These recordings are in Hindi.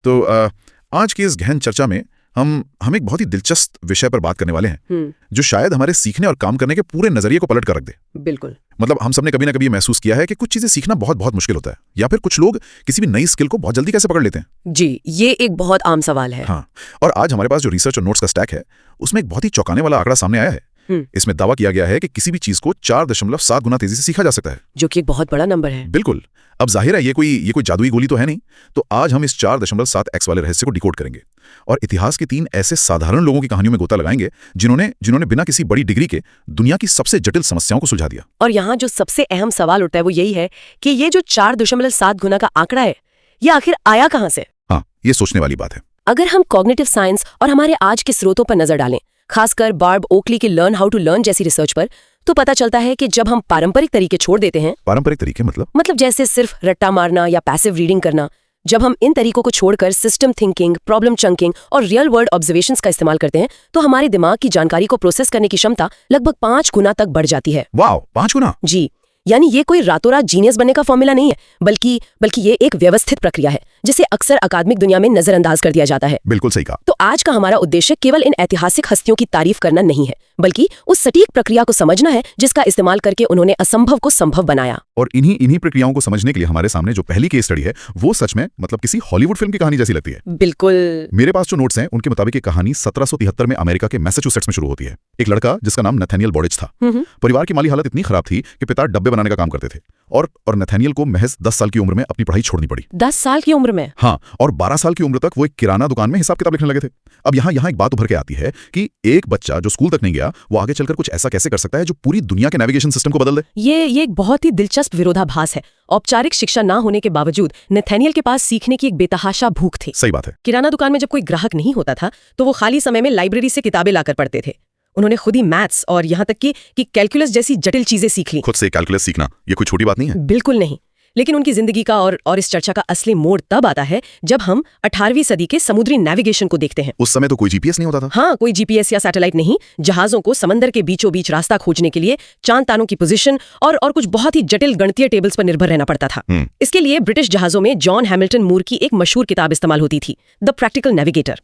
तो आज की इस गहन चर्चा में हम एक बहुत ही दिलचस्प विषय पर बात करने वाले हैं जो शायद हमारे सीखने और काम करने के पूरे नजरिए को पलट कर रख दे। बिल्कुल। मतलब हम सबने कभी ना कभी महसूस किया है कि कुछ चीजें सीखना बहुत बहुत मुश्किल होता है, या फिर कुछ लोग किसी भी नई स्किल को बहुत जल्दी कैसे पकड़ लेते हैं। जी, ये एक बहुत आम सवाल है। हाँ, और आज हमारे पास जो रिसर्च और नोट्स का स्टैक है उसमें एक बहुत ही चौंकाने वाला आंकड़ा सामने आया है। इसमें दावा किया गया है कि किसी भी चीज को 4.7 गुना तेजी से सीखा जा सकता है, जो कि एक बहुत बड़ा नंबर है। बिल्कुल। अब जाहिर है ये कोई जादुई गोली तो है नहीं, तो आज हम इस 4.7x वाले रहस्य को डिकोड करेंगे और इतिहास के 3 ऐसे साधारण लोगों की कहानियों में गोता लगाएंगे जिन्होंने बिना किसी बड़ी डिग्री के दुनिया की सबसे जटिल समस्याओं को सुलझा दिया। और यहाँ जो सबसे अहम सवाल उठता है वो यही है कि ये जो 4.7 गुना का आंकड़ा है, ये आखिर आया कहाँ से? हाँ, ये सोचने वाली बात है। अगर हम कॉग्निटिव साइंस और हमारे आज के स्रोतों पर नजर डालें, खासकर बार्ब ओकली की लर्न हाउ टू लर्न जैसी रिसर्च पर, तो पता चलता है कि जब हम पारंपरिक तरीके छोड़ देते हैं, पारंपरिक तरीके मतलब जैसे सिर्फ रट्टा मारना या पैसिव रीडिंग करना, जब हम इन तरीकों को छोड़कर सिस्टम थिंकिंग, प्रॉब्लम चंकिंग और रियल वर्ल्ड ऑब्जर्वेशंस का इस्तेमाल करते हैं, तो हमारे दिमाग की जानकारी को प्रोसेस करने की क्षमता लगभग 5 गुना तक बढ़ जाती है। वाह, 5 गुना? जी, यानी ये कोई रातों रात जीनियस बनने का फॉर्मूला नहीं है, बल्कि ये एक व्यवस्थित प्रक्रिया है जिसे अक्सर अकादमिक दुनिया में नजरअंदाज कर दिया जाता है। बिल्कुल सही कहा। तो आज का हमारा उद्देश्य केवल इन ऐतिहासिक हस्तियों की तारीफ करना नहीं है, बल्कि उस सटीक प्रक्रिया को समझना है जिसका इस्तेमाल करके उन्होंने असंभव को संभव बनाया। और इन्हीं प्रक्रियाओं को समझने के लिए हमारे सामने जो पहली केस स्टडी है वो सच में किसी हॉलीवुड फिल्म की कहानी जैसी लगती है। बिल्कुल। मेरे पास जो नोट्स हैं उनके मुताबिक ये कहानी 1773 में अमेरिका के मैसाचुसेट्स में शुरू होती है। एक लड़का जिसका नाम नथानियल बॉडिच था। परिवार की माली हालत इतनी खराब थी कि पिता डब्बे बनाने का काम करते थे और नथानियल को महज 10 साल की उम्र में अपनी पढ़ाई छोड़नी पड़ी। 10 साल की उम्र में? हाँ, और 12 साल की उम्र तक वो एक किराना दुकान में हिसाब किताब लिखने लगे थे। अब यहाँ एक बात उभर के आती है कि एक बच्चा जो स्कूल तक नहीं गया वो आगे चलकर कुछ ऐसा कैसे कर सकता है जो पूरी दुनिया के नेविगेशन सिस्टम को बदल दे। ये एक बहुत ही दिलचस्प विरोधाभास है। औपचारिक शिक्षा ना होने के बावजूद नथानियल के पास सीखने की एक बेतहाशा भूख थी। सही बात है। किराना दुकान में जब कोई ग्राहक नहीं होता था तो वो खाली समय में लाइब्रेरी से किताबें लाकर पढ़ते थे। उन्होंने खुद ही मैथ्स और यहाँ तक कि कैलकुलस जैसी जटिल चीजें सीख ली। खुद से कैलकुलस सीखना ये कोई छोटी बात नहीं है। बिल्कुल नहीं। लेकिन उनकी जिंदगी का और इस चर्चा का असली मोड़ तब आता है जब हम 18वीं सदी के समुद्री नेविगेशन को देखते हैं। उस समय तो कोई जीपीएस नहीं होता था। हाँ, कोई जीपीएस या सैटेलाइट नहीं। जहाजों को समंदर के बीचों बीच रास्ता खोजने के लिए चांद तारों की पोजीशन और कुछ बहुत ही जटिल गणितीय टेबल्स पर निर्भर रहना पड़ता था। इसके लिए ब्रिटिश जहाजों में जॉन हैमिल्टन मूर की एक मशहूर किताब इस्तेमाल होती थी, द प्रैक्टिकल नेविगेटर।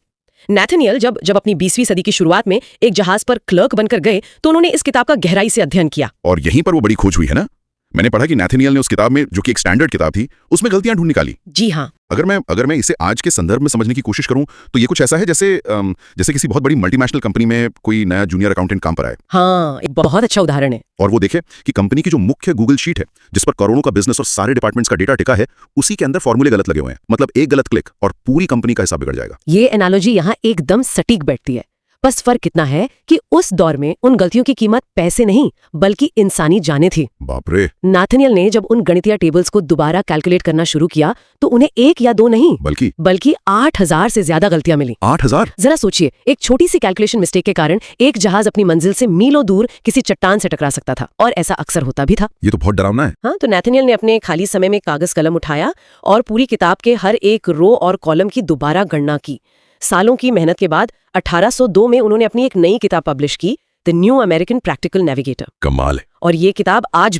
नैथनियल जब अपनी 20वीं सदी की शुरुआत में एक जहाज पर क्लर्क बनकर गए तो उन्होंने इस किताब का गहराई से अध्ययन किया। और यहीं पर वो बड़ी खोज हुई है ना। मैंने पढ़ा कि नैथनियल ने उस किताब में, जो कि एक स्टैंडर्ड किताब थी, उसमें गलतियां ढूंढ निकाली। जी हाँ। अगर मैं इसे आज के संदर्भ में समझने की कोशिश करूं तो ये कुछ ऐसा है जैसे किसी बहुत बड़ी मल्टीनेशनल कंपनी में कोई नया जूनियर अकाउंटेंट काम पर आए। हाँ, एक बहुत अच्छा उदाहरण है। और वो देखे कि कंपनी की जो मुख्य गूगल शीट है जिस पर करोड़ों का बिजनेस और सारे डिपार्टमेंट्स का डेटा टिका है, उसी के अंदर फॉर्मूले गलत लगे हुए हैं। मतलब एक गलत क्लिक और पूरी कंपनी का हिसाब बिगड़ जाएगा। ये एनालॉजी यहाँ एकदम सटीक बैठती है। बस फर्क इतना है कि उस दौर में उन गलतियों की कीमत पैसे नहीं बल्कि इंसानी जानें थी। बाप रे। नाथनियल ने जब उन गणितीय टेबल्स को दोबारा कैलकुलेट करना शुरू किया तो उन्हें 1 या 2 नहीं बल्कि 8000 से ज्यादा गलतियां मिली। 8000? जरा सोचिए, एक छोटी सी कैलकुलेशन मिस्टेक के कारण एक जहाज अपनी मंजिल से मीलों दूर किसी चट्टान से टकरा सकता था, और ऐसा अक्सर होता भी था। ये तो बहुत डरावना है। हाँ, तो नाथनियल ने अपने खाली समय में कागज कलम उठाया और पूरी किताब के हर एक रो और कॉलम की दोबारा गणना की। सालों की मेहनत के बाद 1802 में उन्होंने अपनी एक नई किताब पब्लिश की, the new American practical navigator. कमाल है। और ये किताब आज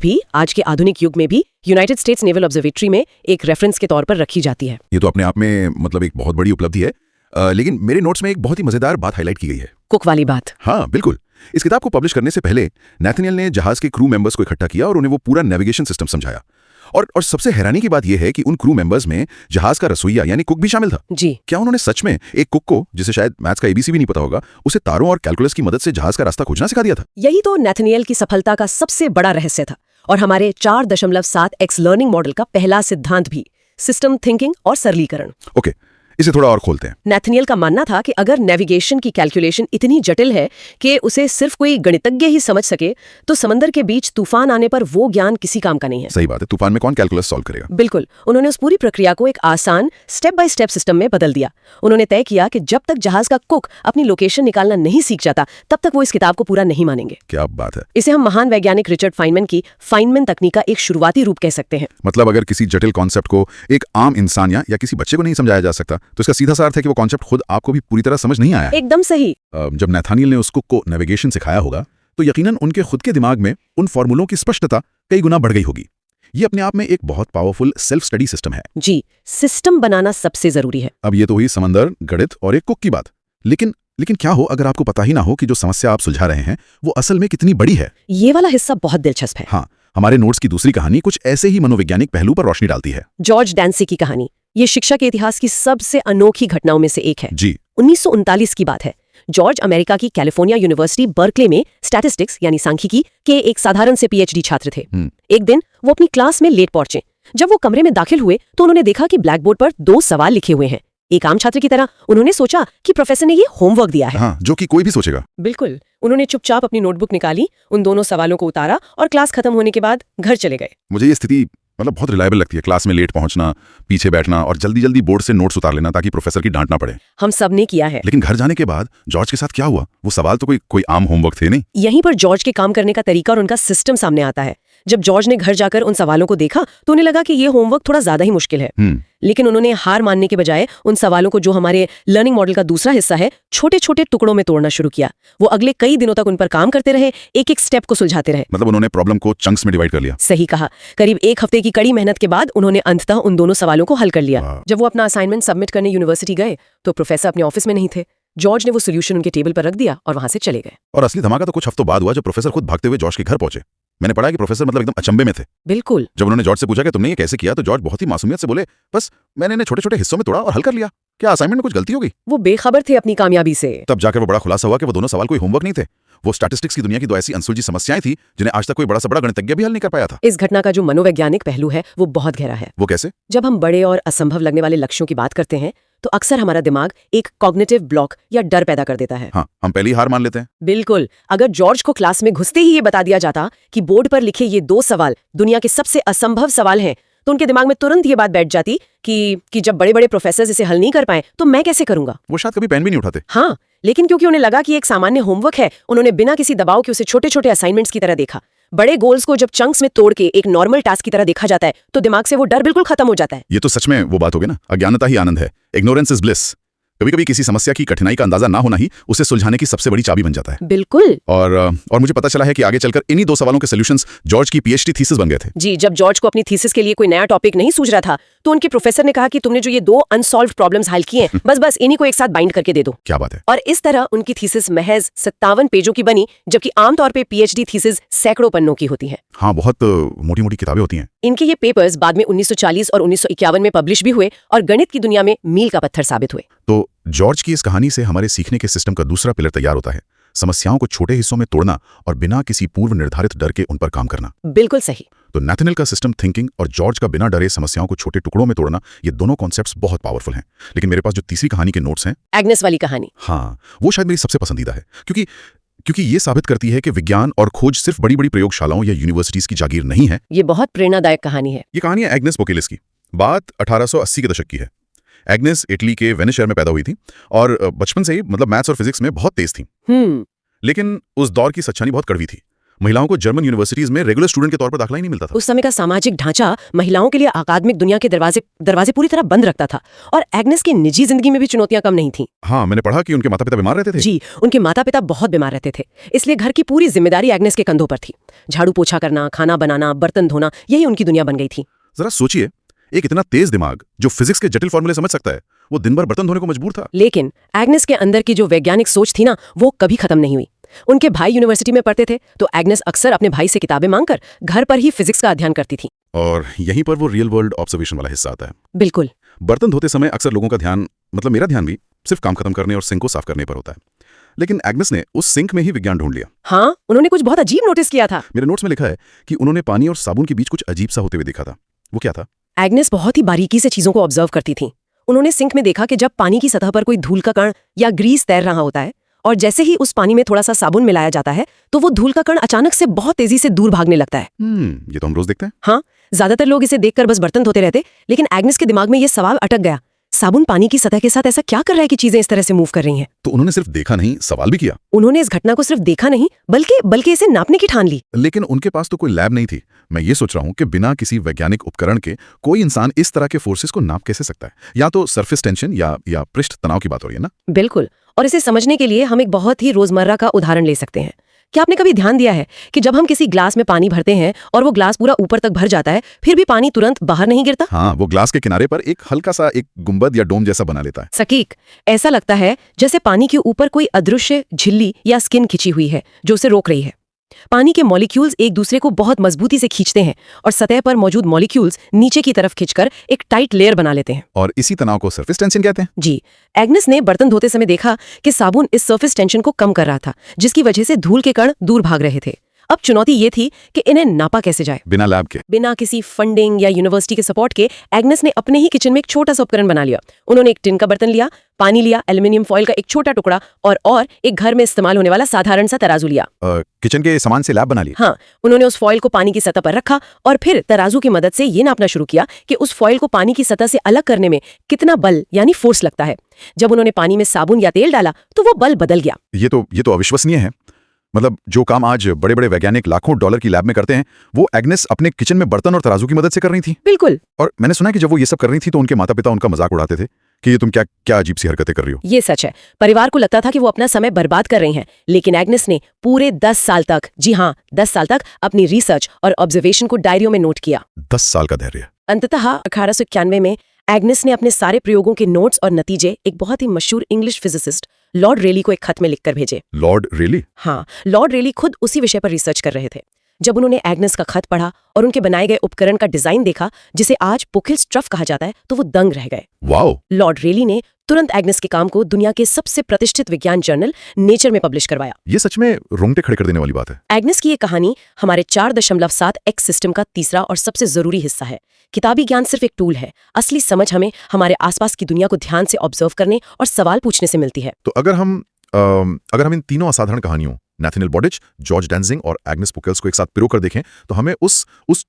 के आधुनिक युग में भी यूनाइटेड स्टेट्स नेवल ऑब्जर्वेटरी में एक रेफरेंस के तौर पर रखी जाती है। ये तो अपने आप में एक बहुत बड़ी उपलब्धि है। लेकिन मेरे नोट्स में एक बहुत ही मजेदार बात हाईलाइट की गई है। कुक वाली बात। हाँ, बिल्कुल। इस किताब को पब्लिश करने से पहले नैथनियल ने जहाज के क्रू मेंबर्स को इकट्ठा किया और उन्हें वो पूरा नेविगेशन सिस्टम समझाया। और सबसे हैरानी की बात यह है कि उन क्रू मेंबर्स में जहाज का रसोइया यानी कुक भी शामिल था। जी। क्या उन्होंने सच में एक कुक को, जिसे शायद मैथ्स का एबीसी भी नहीं पता होगा, उसे तारों और कैलकुलस की मदद से जहाज का रास्ता खोजना सिखा दिया था? यही तो नैथनियल की सफलता का सबसे बड़ा रहस्य था, और हमारे 4.7x लर्निंग मॉडल का पहला सिद्धांत भी, सिस्टम थिंकिंग और सरलीकरण। ओके, इसे थोड़ा और खोलते हैं। नैथनियल का मानना था कि अगर नेविगेशन की कैलकुलेशन इतनी जटिल है कि उसे सिर्फ कोई गणितज्ञ ही समझ सके, तो समंदर के बीच तूफान आने पर वो ज्ञान किसी काम का नहीं है। सही बात है, तूफान में कौन कैलकुलस सॉल्व करेगा? बिल्कुल। उन्होंने उस पूरी प्रक्रिया को एक आसान स्टेप बाय स्टेप सिस्टम में बदल दिया। उन्होंने तय किया कि जब तक जहाज का कुक अपनी लोकेशन निकालना नहीं सीख जाता तब तक वो इस किताब को पूरा नहीं मानेंगे। क्या बात है। इसे हम महान वैज्ञानिक रिचर्ड फाइनमैन की फाइनमैन तकनीक का एक शुरुआती रूप कह सकते हैं। मतलब अगर किसी जटिल कॉन्सेप्ट को एक आम इंसान या किसी बच्चे को नहीं समझाया जा सकता तो इसका सीधा सा अर्थ है कि वो कॉन्सेप्ट खुद आपको भी पूरी तरह समझ नहीं आया। एकदम सही। जब नैथनियल ने उस कुक को नेविगेशन सिखाया होगा तो यकीनन उनके खुद के दिमाग में उन फॉर्मूलों की स्पष्टता कई गुना बढ़ गई होगी। ये अपने आप में एक बहुत पावरफुल सेल्फ स्टडी सिस्टम है। जी, सिस्टम बनाना सबसे जरूरी है। अब ये तो हुई समंदर, गणित और एक कुक की बात। लेकिन क्या हो अगर आपको पता ही ना हो कि जो समस्या आप सुलझा रहे हैं वो असल में कितनी बड़ी है। ये वाला हिस्सा बहुत दिलचस्प है। हाँ, हमारे नोट्स की दूसरी कहानी कुछ ऐसे ही मनोवैज्ञानिक पहलू पर रोशनी डालती है। जॉर्ज डैंसी की कहानी, ये शिक्षा के इतिहास की सबसे अनोखी घटनाओं में से एक है। जी। 1939 की बात है। जॉर्ज अमेरिका की कैलिफोर्निया यूनिवर्सिटी बर्कले में स्टैटिस्टिक्स यानी सांख्यिकी के एक साधारण से पीएचडी छात्र थे। एक दिन वो अपनी क्लास में लेट पहुंचे। जब वो कमरे में दाखिल हुए तो उन्होंने देखा कि ब्लैक बोर्ड पर 2 सवाल लिखे हुए हैं। एक आम छात्र की तरह उन्होंने सोचा कि प्रोफेसर ने ये होमवर्क दिया है। हाँ, जो कि कोई भी सोचेगा। बिल्कुल। उन्होंने चुपचाप अपनी नोटबुक निकाली, उन दोनों सवालों को उतारा और क्लास खत्म होने के बाद घर चले गए। मुझे ये स्थिति बहुत रिलायबल लगती है। क्लास में लेट पहुंचना, पीछे बैठना और जल्दी जल्दी बोर्ड से नोट्स उतार लेना ताकि प्रोफेसर की डांट ना पड़े। हम सब ने किया है। लेकिन घर जाने के बाद जॉर्ज के साथ क्या हुआ? वो सवाल तो कोई आम होमवर्क थे नहीं। यहीं पर जॉर्ज के काम करने का तरीका और उनका सिस्टम सामने आता है। जब जॉर्ज ने घर जाकर उन सवालों को देखा तो उन्हें लगा कि ये होमवर्क थोड़ा ज्यादा ही मुश्किल है। लेकिन उन्होंने हार मानने के बजाय उन सवालों को, जो हमारे लर्निंग मॉडल का दूसरा हिस्सा है, छोटे छोटे टुकड़ों में तोड़ना शुरू किया। वो अगले कई दिनों तक उन पर काम करते रहे, एक एक स्टेप को सुलझाते रहे। मतलब उन्होंने प्रॉब्लम को चंक्स में डिवाइड कर लिया। सही कहा। करीब 1 हफ्ते की कड़ी मेहनत के बाद उन्होंने अंततः उन दोनों सवालों को हल कर लिया। जब वो अपना असाइनमेंट सबमिट करने यूनिवर्सिटी गए तो प्रोफेसर अपने ऑफिस में नहीं थे। जॉर्ज ने वो सोल्यूशन उनके टेबल पर रख दिया और वहां से चले गए। और असली धमाका तो कुछ हफ्तों बाद हुआ जब प्रोफेसर खुद भागते हुए जॉर्ज के घर पहुंचे। मैंने पढ़ा कि प्रोफेसर एकदम अचंबे में थे। बिल्कुल। जब उन्होंने जॉर्ज से पूछा कि तुमने ये कैसे किया तो जॉर्ज बहुत ही मासूमियत से बोले, बस मैंने इन्हें छोटे छोटे हिस्सों में तोड़ा और हल कर लिया। क्या असाइनमेंट में कुछ गलती होगी? वो बेखबर थे अपनी कामयाबी से। तब जाकर वो बड़ा खुलासा हुआ कि वो दोनों सवाल कोई होमवर्क नहीं थे। वो स्टैटिस्टिक्स की दुनिया की 2 ऐसी अनसुलझी समस्याएं थी जिन्हें आज तक कोई बड़ा से बड़ा गणितज्ञ भी हल नहीं कर पाया था। इस घटना का जो मनोवैज्ञानिक पहलू है वो बहुत गहरा है। वो कैसे? जब हम बड़े और असंभव लगने वाले लक्ष्यों की बात करते हैं तो अक्सर हमारा दिमाग एक कॉग्निटिव ब्लॉक या डर पैदा कर देता है। हाँ, हम पहले ही हार मान लेते हैं। बिल्कुल। अगर जॉर्ज को क्लास में घुसते ही ये बता दिया जाता कि बोर्ड पर लिखे ये 2 सवाल दुनिया के सबसे असंभव सवाल हैं, तो उनके दिमाग में तुरंत ये बात बैठ जाती कि जब बड़े बड़े प्रोफेसर इसे हल नहीं कर पाए तो मैं कैसे करूंगा। वो शायद कभी पेन भी नहीं उठाते। हाँ, लेकिन क्योंकि उन्हें लगा कि एक सामान्य होमवर्क है, उन्होंने बिना किसी दबाव के उसे छोटे छोटे असाइनमेंट्स की तरह देखा। बड़े गोल्स को जब चंक्स में तोड़ के एक नॉर्मल टास्क की तरह देखा जाता है तो दिमाग से वो डर बिल्कुल खत्म हो जाता है। ये तो सच में वो बात हो गई ना, अज्ञानता ही आनंद है। Ignorance is bliss. कभी कभी किसी समस्या की कठिनाई का अंदाजा ना होना ही उसे सुलझाने की सबसे बड़ी चाबी बन जाता है। बिल्कुल। और मुझे पता चला है कि आगे चलकर इन्हीं 2 सवालों के सॉल्यूशंस जॉर्ज की पीएचडी थीसिस बन गए थे। जी, जब जॉर्ज को अपनी थीसिस के लिए कोई नया टॉपिक नहीं सूझ रहा था तो उनके प्रोफेसर ने कहा कि तुमने जो ये 2 अनसॉल्व्ड प्रॉब्लम्स हल किए हैं, बस इन्हीं को एक साथ बाइंड करके दे दो। क्या बात है। और इस तरह उनकी थीसिस महज 57 पेजों की बनी, जबकि आमतौर पे पीएचडी थीसिस सैकड़ों पन्नों की होती है। हाँ, बहुत मोटी मोटी किताबें होती हैं। इनके ये पेपर्स बाद में 1940 और 1951 में पब्लिश भी हुए और गणित की दुनिया में मील का पत्थर साबित हुए। तो जॉर्ज की इस कहानी से हमारे सीखने के सिस्टम का दूसरा पिलर तैयार होता है। समस्याओं को छोटे हिस्सों में तोड़ना और बिना किसी पूर्व निर्धारित डर के उन पर काम करना। बिल्कुल सही। तो नैथनएल का सिस्टम थिंकिंग और जॉर्ज का बिना डरे समस्याओं को छोटे टुकड़ों में तोड़ना, ये दोनों कॉन्सेप्ट्स बहुत पावरफुल हैं। लेकिन मेरे पास जो तीसरी कहानी के नोट्स हैं, एग्नेस वाली कहानी, हाँ, वो शायद मेरी सबसे पसंदीदा है, क्योंकि ये साबित करती है कि विज्ञान और खोज सिर्फ बड़ी बड़ी प्रयोगशालाओं या यूनिवर्सिटीज की जागीर नहीं है। ये बहुत प्रेरणादायक कहानी है। ये कहानी है एग्नेस पोकेलिस की। बात 1880 के दशक की है। एग्नेस इटली के वेनिस शहर में पैदा हुई थी और बचपन से ही मैथ्स और फिजिक्स में बहुत तेज थी। लेकिन उस दौर की सच्चाई बहुत कड़वी थी। महिलाओं को जर्मन यूनिवर्सिटीज में रेगुलर स्टूडेंट के तौर पर दाखिला ही नहीं मिलता था। उस समय का सामाजिक ढांचा महिलाओं के लिए अकादमिक दुनिया के दरवाजे पूरी तरह बंद रखता था और एग्नेस की निजी जिंदगी में भी चुनौतियां कम नहीं थीं। हाँ, मैंने पढ़ा कि उनके माता पिता बीमार रहते थे। जी, उनके माता पिता बहुत बीमार रहते थे, इसलिए घर की पूरी जिम्मेदारी एग्नेस के कंधों पर थी। झाड़ू पोछा करना, खाना बनाना, बर्तन धोना, यही उनकी दुनिया बन गई थी। जरा सोचिए, एक इतना तेज दिमाग जो फिजिक्स के जटिल फॉर्मूले समझ सकता है, वो दिन भर बर्तन धोने को मजबूर था। लेकिन एग्नेस के अंदर की जो वैज्ञानिक सोच थी ना, वो कभी खत्म नहीं हुई। उनके भाई यूनिवर्सिटी में पढ़ते थे तो एग्नेस अक्सर अपने भाई से किताबें मांगकर घर पर ही फिजिक्स का अध्ययन करती थी। और यहीं पर वो रियल वर्ल्ड ऑब्जर्वेशन वाला हिस्सा आता है। बिल्कुल। बर्तन धोते समय अक्सर लोगों का ध्यान, मेरा ध्यान भी सिर्फ काम खत्म करने और सिंक को साफ करने पर होता है। लेकिन एग्नेस ने उस सिंक में ही विज्ञान ढूंढ लिया। हाँ, उन्होंने कुछ बहुत अजीब नोटिस किया था। मेरे नोट्स में लिखा है कि उन्होंने पानी और साबुन के बीच कुछ अजीब सा होते हुए देखा था। वो क्या था? एग्नेस बहुत ही बारीकी से चीजों को ऑब्जर्व करती थी। उन्होंने सिंक में देखा कि जब पानी की सतह पर कोई धूल का कण या ग्रीस तैर रहा होता है और जैसे ही उस पानी में थोड़ा सा साबुन मिलाया जाता है तो वो धूल का कण अचानक से बहुत तेजी से दूर भागने लगता है। ये तो हम रोज देखते हैं। हाँ, ज्यादातर लोग इसे देखकर बस बर्तन धोते रहते, लेकिन एग्नेस के दिमाग में ये सवाल अटक गया, साबुन पानी की सतह के साथ ऐसा क्या कर रहा है कि चीजें इस तरह से मूव कर रही हैं? तो उन्होंने सिर्फ देखा नहीं, सवाल भी किया। उन्होंने इस घटना को सिर्फ देखा नहीं बल्कि इसे नापने की ठान ली। लेकिन उनके पास तो कोई लैब नहीं थी। मैं ये सोच रहा हूँ कि बिना किसी वैज्ञानिक उपकरण के कोई इंसान इस तरह के फोर्सेस को नाप कैसे सकता है? या तो सरफेस टेंशन या पृष्ठ तनाव की बात हो रही है ना? बिल्कुल। और इसे समझने के लिए हम एक बहुत ही रोजमर्रा का उदाहरण ले सकते हैं। क्या आपने कभी ध्यान दिया है कि जब हम किसी ग्लास में पानी भरते हैं और वो ग्लास पूरा ऊपर तक भर जाता है, फिर भी पानी तुरंत बाहर नहीं गिरता? हाँ, वो ग्लास के किनारे पर एक हल्का सा एक गुंबद या डोम जैसा बना लेता है। सटीक। ऐसा लगता है जैसे पानी के ऊपर कोई अदृश्य झिल्ली या स्किन खिंची हुई है जो उसे रोक रही है। पानी के मॉलिक्यूल्स एक दूसरे को बहुत मजबूती से खींचते हैं और सतह पर मौजूद मॉलिक्यूल्स नीचे की तरफ खींचकर एक टाइट लेयर बना लेते हैं। और इसी तनाव को सरफेस टेंशन कहते हैं। जी। एग्नेस ने बर्तन धोते समय देखा कि साबुन इस सरफेस टेंशन को कम कर रहा था, जिसकी वजह से धूल के कण दूर भाग रहे थे। अब चुनौती ये थी कि इन्हें नापा कैसे जाए। बिना लैब के, बिना किसी फंडिंग या यूनिवर्सिटी के सपोर्ट के एग्नेस ने अपने ही किचन में एक छोटा सा उपकरण बना लिया। उन्होंने एक टिन का बर्तन लिया, पानी लिया, एल्युमिनियम फॉइल का एक छोटा टुकड़ा और एक घर में इस्तेमाल होने वाला साधारण सा तराजू लिया। किचन के सामान से लैब बना ली। हाँ, उन्होंने उस फॉइल को पानी की सतह पर रखा और फिर तराजू की मदद से ये नापना शुरू किया कि उस फॉइल को पानी की सतह से अलग करने में कितना बल यानी फोर्स लगता है। जब उन्होंने पानी में साबुन या तेल डाला तो वो बल बदल गया। ये तो अविश्वसनीय है। मतलब जो काम आज बड़े बड़े वैज्ञानिक लाखों डॉलर की लैब में करते हैं, वो एग्नेस अपने किचन में बर्तन और तराजू की मदद से कर रही थी। बिल्कुल। और मैंने सुना है कि जब वो ये सब कर रही थी तो उनके माता पिता उनका मजाक उड़ाते थे कि ये तुम क्या अजीब सी हरकतें कर रही हो। ये सच है। परिवार को लगता था कि वो अपना समय बर्बाद कर रही हैं, लेकिन एग्नेस ने पूरे 10 साल तक, जी हाँ 10 साल तक, अपनी रिसर्च और ऑब्जर्वेशन को डायरियों में नोट किया। 10 साल का धैर्य। अंततः 1891 में एग्नेस ने अपने सारे प्रयोगों के नोट्स और नतीजे एक बहुत ही मशहूर इंग्लिश फिजिसिस्ट लॉर्ड रेली को एक खत में लिखकर भेजे। लॉर्ड रेली? हाँ, लॉर्ड रेली खुद उसी विषय पर रिसर्च कर रहे थे। जब उन्होंने एग्नेस का खत पढ़ा और उनके बनाए गए उपकरण का डिजाइन देखा, जिसे आज पुकिल स्ट्रफ कहा जाता है, तो वो दंग रह गए। वाओ! लॉर्ड रेली ने तुरंत एग्नेस के काम को दुनिया के सबसे प्रतिष्ठित विज्ञान जर्नल नेचर में पब्लिश करवाया। ये सच में रोंगटे खड़े कर देने वाली बात है। एग्नेस की ये कहानी हमारे 4.7 एक्स सिस्टम का तीसरा और सबसे जरूरी हिस्सा है। किताबी ज्ञान सिर्फ एक टूल है, असली समझ हमें हमारे आसपास की दुनिया को ध्यान से ऑब्जर्व करने और सवाल पूछने से मिलती है। तो अगर हम इन तीनों असाधारण कहानियों, नैथनियल बॉडिच, जॉर्ज डेंजिंग और एग्नेस पुकेल्स को एक साथ पिरो कर देखें, तो हमें उस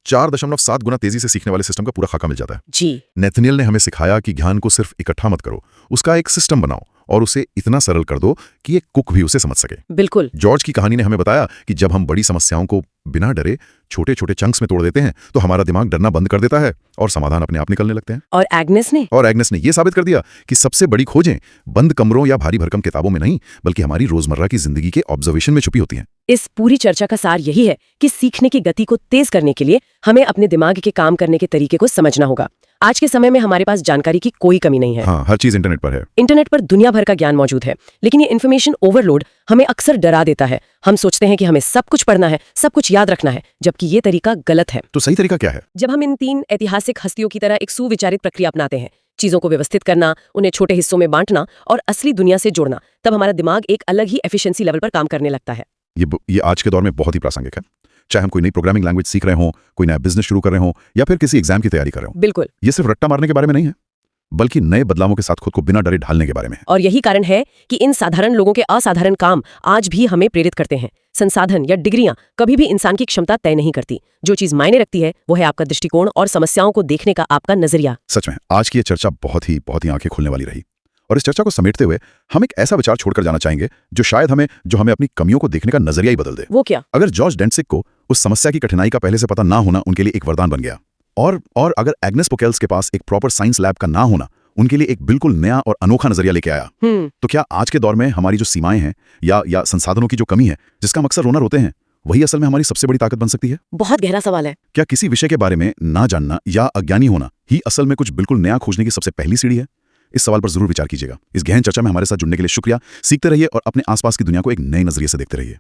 4.7 गुना तेजी से सीखने वाले सिस्टम का पूरा खाका मिल जाता है। जी। नैथनियल ने हमें सिखाया कि ज्ञान को सिर्फ इकट्ठा मत करो, उसका एक सिस्टम बनाओ और उसे इतना सरल कर दो कि एक कुक भी उसे समझ सके। बिल्कुल। जॉर्ज की कहानी ने हमें बताया कि जब हम बड़ी समस्याओं को बिना डरे छोटे छोटे चंक्स में तोड़ देते हैं तो हमारा दिमाग डरना बंद कर देता है और समाधान अपने आप निकलने लगते हैं। और एग्नेस ने यह साबित कर दिया कि सबसे बड़ी खोजें बंद कमरों या भारी भरकम किताबों में नहीं, बल्कि हमारी रोजमर्रा की जिंदगी के ऑब्जर्वेशन में छुपी होती हैं। इस पूरी चर्चा का सार यही है कि सीखने की गति को तेज करने के लिए हमें अपने दिमाग के काम करने के तरीके को समझना होगा। आज के समय में हमारे पास जानकारी की कोई कमी नहीं है। हाँ, हर चीज इंटरनेट पर है। इंटरनेट पर दुनिया भर का ज्ञान मौजूद है, लेकिन ये इन्फॉर्मेशन ओवरलोड हमें अक्सर डरा देता है। हम सोचते हैं कि हमें सब कुछ पढ़ना है, सब कुछ याद रखना है, जबकि ये तरीका गलत है। तो सही तरीका क्या है? जब हम इन 3 ऐतिहासिक हस्तियों की तरह एक सुविचारित प्रक्रिया अपनाते हैं, चीजों को व्यवस्थित करना, उन्हें छोटे हिस्सों में बांटना और असली दुनिया से जोड़ना, तब हमारा दिमाग एक अलग ही एफिशिएंसी लेवल पर काम करने लगता है। ये आज के दौर में बहुत ही प्रासंगिक है। चाहे हम कोई नई प्रोग्रामिंग लैंग्वेज सीख रहे हों, कोई नया बिजनेस शुरू कर रहे हों या फिर किसी एग्जाम की तैयारी कर रहे हों। बिल्कुल। ये सिर्फ रट्टा मारने के बारे में नहीं है, बल्कि नए बदलावों के साथ खुद को बिना डरे ढालने के बारे में है। और यही कारण है कि इन साधारण लोगों के असाधारण काम आज भी हमें प्रेरित करते हैं। संसाधन या डिग्रियां कभी भी इंसान की क्षमता तय नहीं करती। जो चीज मायने रखती है वो है आपका दृष्टिकोण और समस्याओं को देखने का आपका नजरिया। सच में आज की ये चर्चा बहुत ही आंखें खोलने वाली रही। और इस चर्चा को समेटते हुए हम एक ऐसा विचार छोड़कर जाना चाहेंगे जो शायद हमें अपनी कमियों को देखने का नजरिया ही बदल दे। वो क्या? अगर जॉर्ज डेंसिक को उस समस्या की कठिनाई का पहले से पता ना होना उनके लिए एक वरदान बन गया, और अगर एग्नेस पुकेल्स के पास एक प्रॉपर साइंस लैब का ना होना उनके लिए एक बिल्कुल नया और अनोखा नजरिया लेके आया, तो क्या आज के दौर में हमारी जो सीमाएं हैं या संसाधनों की जो कमी है, जिसका हम अक्सर रोना रोते हैं, वही असल में हमारी सबसे बड़ी ताकत बन सकती है? बहुत गहरा सवाल है। क्या किसी विषय के बारे में ना जानना या अज्ञानी होना ही असल में कुछ बिल्कुल नया खोजने की सबसे पहली सीढ़ी है? इस सवाल पर जरूर विचार कीजिएगा। इस गहन चर्चा में हमारे साथ जुड़ने के लिए शुक्रिया। सीखते रहिए और अपने आसपास की दुनिया को एक नए नजरिए से देखते रहिए।